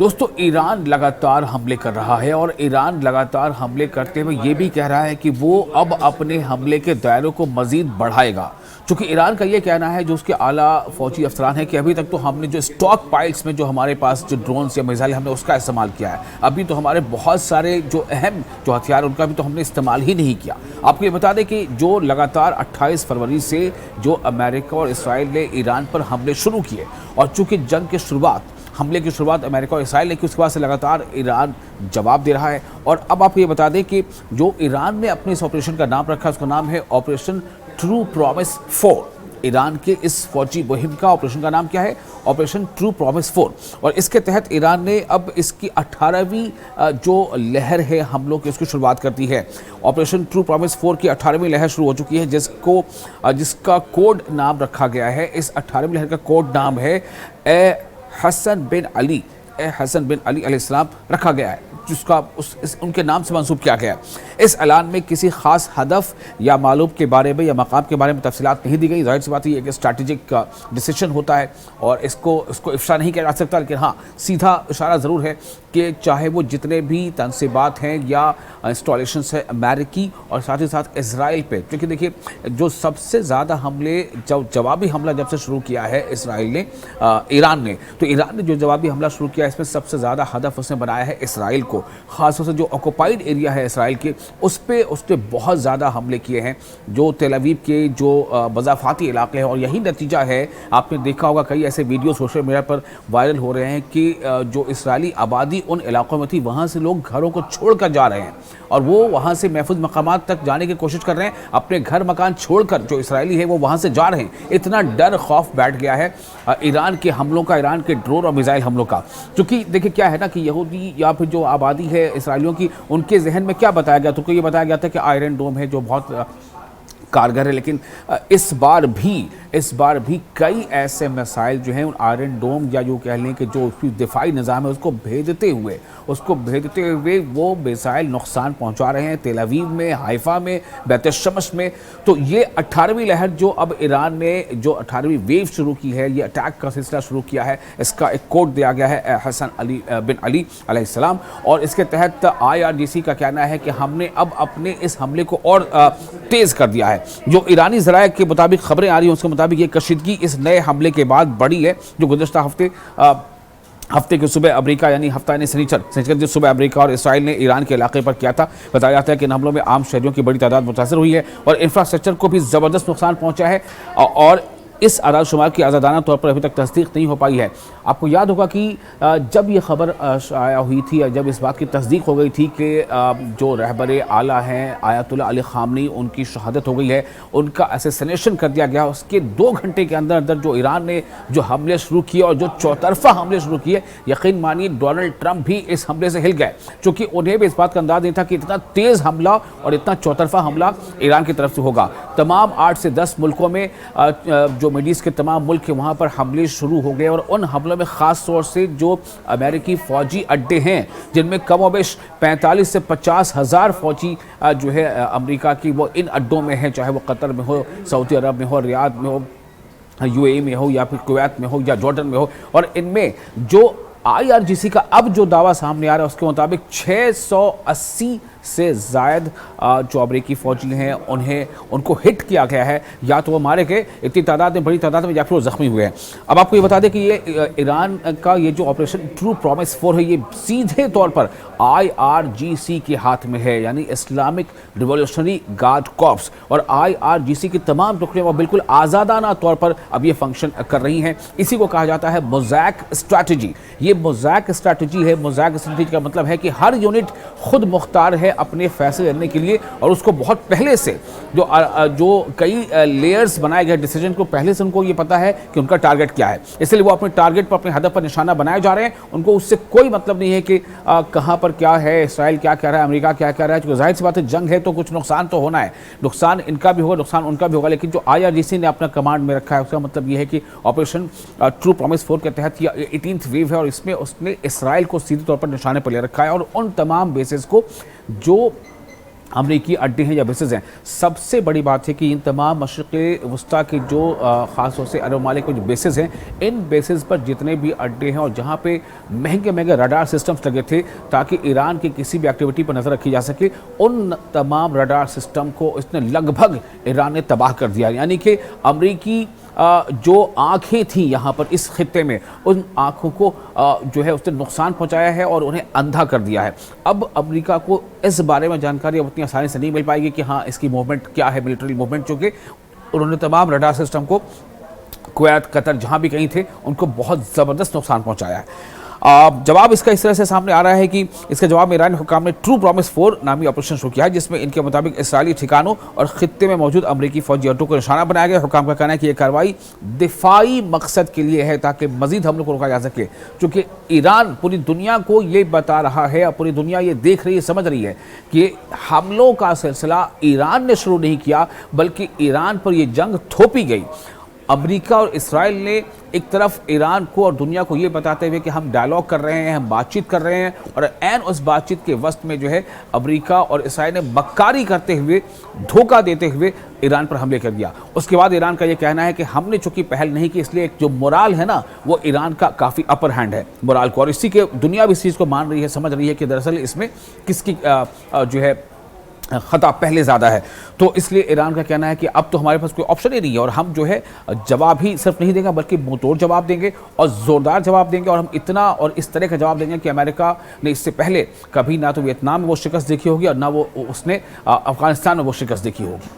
दोस्तों, ईरान लगातार हमले कर रहा है और ईरान लगातार हमले करते हुए ये भी कह रहा है कि वो अब अपने हमले के दायरे को मजीद बढ़ाएगा। चूंकि ईरान का ये कहना है, जो उसके आला फौजी अफसरान है, कि अभी तक तो हमने जो स्टॉक पाइल्स में जो हमारे पास जो ड्रोन्स या मिसाइल हमने उसका इस्तेमाल किया है, अभी तो हमारे बहुत सारे जो अहम जो हथियार उनका भी तो हमने इस्तेमाल ही नहीं किया। आपको ये बता दें कि जो लगातार 28 फरवरी से जो अमेरिका और इसराइल ने ईरान पर हमले शुरू किए, और चूंकि जंग की शुरुआत हमले की शुरुआत अमेरिका और इसराइल ने की, उसके बाद से लगातार ईरान जवाब दे रहा है। और अब आपको ये बता दें कि जो ईरान ने अपने इस ऑपरेशन का नाम रखा, उसका नाम है ऑपरेशन ट्रू प्रॉमिस 4। ईरान के इस फौजी मुहिम का ऑपरेशन का नाम क्या है? Operation true promise 4। और इसके तहत ईरान ने अब इसकी 18वीं जो लहर है हमलों की, उसकी शुरुआत कर दी है। ऑपरेशन ट्रू प्रॉमिस 4 की 18वीं लहर शुरू हो चुकी है, जिसका कोड नाम रखा गया है। इस 18वीं लहर का कोड नाम है हसन बिन अली अलैहिस्सलाम रखा गया है, जिसका उनके नाम से मंसूब किया गया। इस ऐलान में किसी खास हदफ या मालूम के बारे में या मकाम के बारे में तफसीलात नहीं दी गई। जाहिर सी बात है, एक स्ट्रैटेजिक डिसीजन होता है और इसको इफ्शा नहीं किया जा सकता, लेकिन हाँ, सीधा इशारा ज़रूर है कि चाहे वो जितने भी तनसीबात हैं या इंस्टॉलेशन है अमेरिकी और साथ ही साथ इसराइल पे, क्योंकि देखिए जो सबसे ज़्यादा हमले जवाबी हमला जब से शुरू किया है इसराइल ने ईरान ने, तो ईरान ने जो जवाबी हमला शुरू किया है, इसमें सबसे ज़्यादा हदफ उसने बनाया है इसराइल को। ख़ासतौर से जो ऑक्युपाइड एरिया है इसराइल के, उसने बहुत ज़्यादा हमले किए हैं, जो तेल अवीव के जो मज़ाफ़ाती इलाके हैं। और यही नतीजा है, आपने देखा होगा कई ऐसे वीडियो सोशल मीडिया पर वायरल हो रहे हैं कि जो इसराइली आबादी उन इलाकों में थी, वहाँ से लोग घरों को छोड़कर जा रहे हैं और वो वहाँ से महफूज मकामात तक जाने की कोशिश कर रहे हैं। अपने घर मकान छोड़कर जो इसराइली है वो वहाँ से जा रहे हैं। इतना डर खौफ बैठ गया है ईरान के हमलों का, ईरान के ड्रोन और मिसाइल हमलों का। क्योंकि देखिए क्या है ना कि यहूदी या फिर जो आबादी है इसराइलियों की, उनके जहन में क्या बताया गया, तो ये बताया गया था कि आयरन डोम है जो बहुत कारगर है। लेकिन इस बार भी कई ऐसे मिसाइल जो हैं उन आयरन डोम या जो कह लें कि जो उसकी दिफाई निज़ाम है उसको भेजते हुए वो मिसाइल नुकसान पहुंचा रहे हैं तेल अवीव में, हाइफा में, बैत शमस में। तो ये 18वीं लहर जो अब ईरान ने जो 18वीं वेव शुरू की है, ये अटैक का सिलसिला शुरू किया है, इसका एक कोड दिया गया है हसन बिन अली अलैहिस्सलाम। और इसके तहत IRGC का कहना है कि हमने अब अपने इस हमले को और तेज़ कर दिया है। जो ईरानी ज़राए के मुताबिक खबरें आ रही हैं, उसके मुताबिक ये कशीदगी इस नए हमले के बाद बढ़ी है, जो गुज़श्ता हफ्ते के सुबह अमेरिका यानी शनिचर की सुबह अमेरिका और इसराइल ने ईरान के इलाके पर किया था। बताया जाता है कि इन हमलों में आम शहरियों की बड़ी तादाद मुतासर हुई है और इंफ्रास्ट्रक्चर को भी ज़बरदस्त नुकसान पहुंचा है। और इस आदाद शुमार की आज़ादाना तौर पर अभी तक तस्दीक नहीं हो पाई है। आपको याद होगा कि जब ये खबर आया हुई थी, जब इस बात की तस्दीक हो गई थी कि जो रहबर आला हैं आयतुल्लाह अली ख़ामनी, उनकी शहादत हो गई है, उनका असैसिनेशन कर दिया गया, उसके 2 घंटे के अंदर अंदर जो ईरान ने जो हमले शुरू किए और जो चौतरफा हमले शुरू किए, यकीन मानिए डोनाल्ड ट्रंप भी इस हमले से हिल गए, क्योंकि उन्हें भी इस बात का अंदाज़ नहीं था कि इतना तेज़ हमला और इतना चौतरफा हमला ईरान की तरफ से होगा। तमाम 8 से 10 मुल्कों में जो मिडल ईस्ट के तमाम मुल्क के वहाँ पर हमले शुरू हो गए और उन हमलों में ख़ास तौर से जो अमेरिकी फ़ौजी अड्डे हैं, जिनमें कमोबेश 45 से 50 हज़ार फ़ौजी जो है अमेरिका की, वो इन अड्डों में हैं, चाहे वो कतर में हो, सऊदी अरब में हो, रियाद में हो, UAE में हो या फिर कुवैत में हो या जॉर्डन में हो। और इनमें जो IRGC का अब जो दावा सामने आ रहा है, उसके मुताबिक 680 से ज़ायद जो अमरीकी फ़ौजी हैं उनको हिट किया गया है, या तो वो मारे गए इतनी तादाद में, बड़ी तादाद में, या फिर वो ज़ख्मी हुए हैं। अब आपको ये बता दें कि ये ईरान का ये जो ऑपरेशन ट्रू प्रॉमिस 4 है, ये सीधे तौर पर IRGC के हाथ में है, यानी इस्लामिक रिवॉल्यूशनरी गार्ड कॉर्प्स। और IRGC की तमाम टुकड़ियाँ वो बिल्कुल आज़ादाना तौर पर अब ये फंक्शन कर रही हैं। इसी को कहा जाता है मोज़ैक स्ट्रैटेजी। ये मोज़ैक स्ट्रैटेजी है। मोज़ैक स्ट्रैटेजी का मतलब है कि हर यूनिट खुद मुख्तार है अपने फैसले लेने के लिए, और उसको बहुत पहले से जो कई लेयर्स बनाए गए डिसीजन को, पहले से उनको ये पता है कि उनका टारगेट क्या है, इसलिए वो अपने टारगेट पर, अपने हदफ पर निशाना बनाए जा रहे हैं। उनको उससे कोई मतलब नहीं है कि कहाँ पर क्या है, इसराइल क्या कह रहा है, अमेरिका क्या कह रहा है, क्योंकि जाहिर सी बात है जंग है तो कुछ नुकसान तो होना है, नुकसान इनका भी होगा, नुकसान उनका भी होगा। लेकिन जो IRGC ने अपना कमांड में रखा है, उसका मतलब ये है कि ऑपरेशन ट्रू प्रॉमिस 4 के तहत ये 18th वेव है और इसमें उसने इसराइल को सीधे तौर पर निशाने पर ले रखा है और उन तमाम बेसिस को जो अमरीकी अड्डे हैं या बेसेस हैं। सबसे बड़ी बात है कि इन तमाम मशरिक़ वस्ता के जो ख़ास तौर से अरब ममालिक के जो बेसेस हैं, इन बेसेस पर जितने भी अड्डे हैं और जहाँ पे महंगे महंगे रडार सिस्टम्स लगे थे ताकि ईरान की किसी भी एक्टिविटी पर नज़र रखी जा सके, उन तमाम रडार सिस्टम को इसने लगभग ईरान ने तबाह कर दिया। यानी कि अमरीकी जो आँखें थी यहाँ पर इस खित्ते में, उन आँखों को जो है उसने नुकसान पहुँचाया है और उन्हें अंधा कर दिया है। अब अमेरिका को इस बारे में जानकारी अब उतनी आसानी से नहीं मिल पाएगी कि हाँ इसकी मूवमेंट क्या है, मिलिट्री मूवमेंट, चूँकि उन्होंने तमाम रडार सिस्टम को कुवैत, कतर जहाँ भी कहीं थे उनको बहुत ज़बरदस्त नुकसान पहुँचाया है। जवाब इसका इस तरह से सामने आ रहा है कि इसके जवाब में ईरानी हुकाम ने ट्रू प्रॉमिस 4 नामी ऑपरेशन शुरू किया है, जिसमें इनके मुताबिक इसराइली ठिकानों और खित्ते में मौजूद अमरीकी फौजी अड्डों को निशाना बनाया गया। हुकाम का कहना है कि यह कार्रवाई दिफाई मकसद के लिए है ताकि मजीद हमलों को रोका जा सके, क्योंकि ईरान पूरी दुनिया को ये बता रहा है और पूरी दुनिया ये देख रही है, समझ रही है कि हमलों का सिलसिला ईरान ने शुरू नहीं किया बल्कि ईरान पर यह जंग थोपी गई। अमेरिका और इसराइल ने एक तरफ ईरान को और दुनिया को ये बताते हुए कि हम डायलॉग कर रहे हैं, हम बातचीत कर रहे हैं, और ऐन उस बातचीत के वक्त में जो है अमेरिका और इसराइल ने मक्कारी करते हुए, धोखा देते हुए ईरान पर हमले कर दिया। उसके बाद ईरान का ये कहना है कि हमने चूंकि पहल नहीं की, इसलिए एक जो मोराल है ना, वो ईरान का काफ़ी अपर हैंड है मोराल को, और इसी के दुनिया भी इस चीज़ को मान रही है, समझ रही है कि दरअसल इसमें किसकी जो है ख़ता पहले ज़्यादा है। तो इसलिए ईरान का कहना है कि अब तो हमारे पास कोई ऑप्शन ही नहीं है और हम जो है जवाब ही सिर्फ नहीं देंगे बल्कि मुंह तोड़ जवाब देंगे और ज़ोरदार जवाब देंगे, और हम इतना और इस तरह का जवाब देंगे कि अमेरिका ने इससे पहले कभी ना तो वियतनाम में वो शिकस्त देखी होगी और ना वो उसने अफ़गानिस्तान में वो शिकस्त देखी होगी।